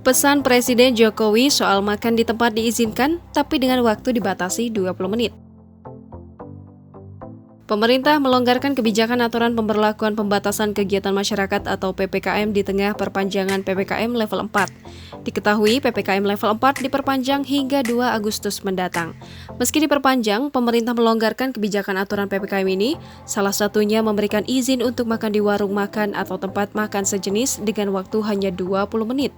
Pesan Presiden Jokowi soal makan di tempat diizinkan, tapi dengan waktu dibatasi 20 menit. Pemerintah melonggarkan kebijakan aturan pemberlakuan pembatasan kegiatan masyarakat atau PPKM di tengah perpanjangan PPKM level 4. Diketahui PPKM level 4 diperpanjang hingga 2 Agustus mendatang. Meski diperpanjang, pemerintah melonggarkan kebijakan aturan PPKM ini, salah satunya memberikan izin untuk makan di warung makan atau tempat makan sejenis dengan waktu hanya 20 menit.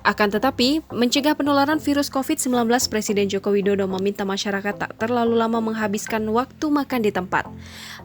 Akan tetapi, mencegah penularan virus COVID-19, Presiden Joko Widodo meminta masyarakat tak terlalu lama menghabiskan waktu makan di tempat.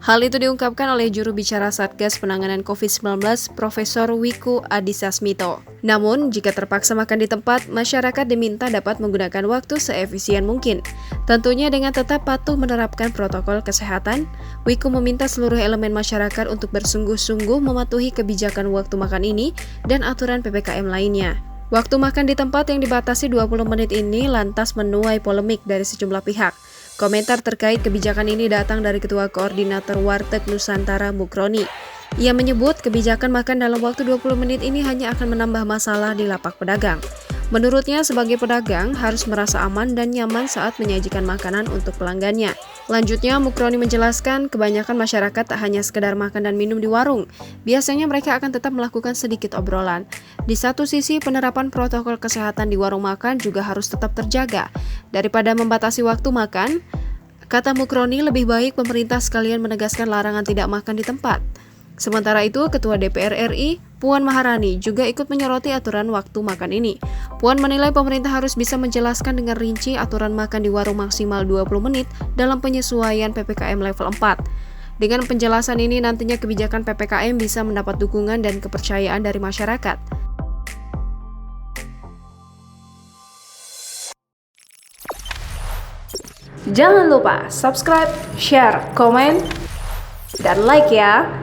Hal itu diungkapkan oleh juru bicara Satgas Penanganan COVID-19, Profesor Wiku Adhisa Smito. Namun, jika terpaksa makan di tempat, masyarakat diminta dapat menggunakan waktu seefisien mungkin. Tentunya dengan tetap patuh menerapkan protokol kesehatan, Wiku meminta seluruh elemen masyarakat untuk bersungguh-sungguh mematuhi kebijakan waktu makan ini dan aturan PPKM lainnya. Waktu makan di tempat yang dibatasi 20 menit ini lantas menuai polemik dari sejumlah pihak. Komentar terkait kebijakan ini datang dari Ketua Koordinator Warteg Nusantara Mukroni. Ia menyebut kebijakan makan dalam waktu 20 menit ini hanya akan menambah masalah di lapak pedagang. Menurutnya, sebagai pedagang harus merasa aman dan nyaman saat menyajikan makanan untuk pelanggannya. Lanjutnya, Mukroni menjelaskan kebanyakan masyarakat tak hanya sekedar makan dan minum di warung. Biasanya mereka akan tetap melakukan sedikit obrolan. Di satu sisi, penerapan protokol kesehatan di warung makan juga harus tetap terjaga. Daripada membatasi waktu makan, kata Mukroni, lebih baik pemerintah sekalian menegaskan larangan tidak makan di tempat. Sementara itu, Ketua DPR RI, Puan Maharani, juga ikut menyoroti aturan waktu makan ini. Puan menilai pemerintah harus bisa menjelaskan dengan rinci aturan makan di warung maksimal 20 menit dalam penyesuaian PPKM level 4. Dengan penjelasan ini, nantinya kebijakan PPKM bisa mendapat dukungan dan kepercayaan dari masyarakat. Jangan lupa subscribe, share, komen, dan like ya!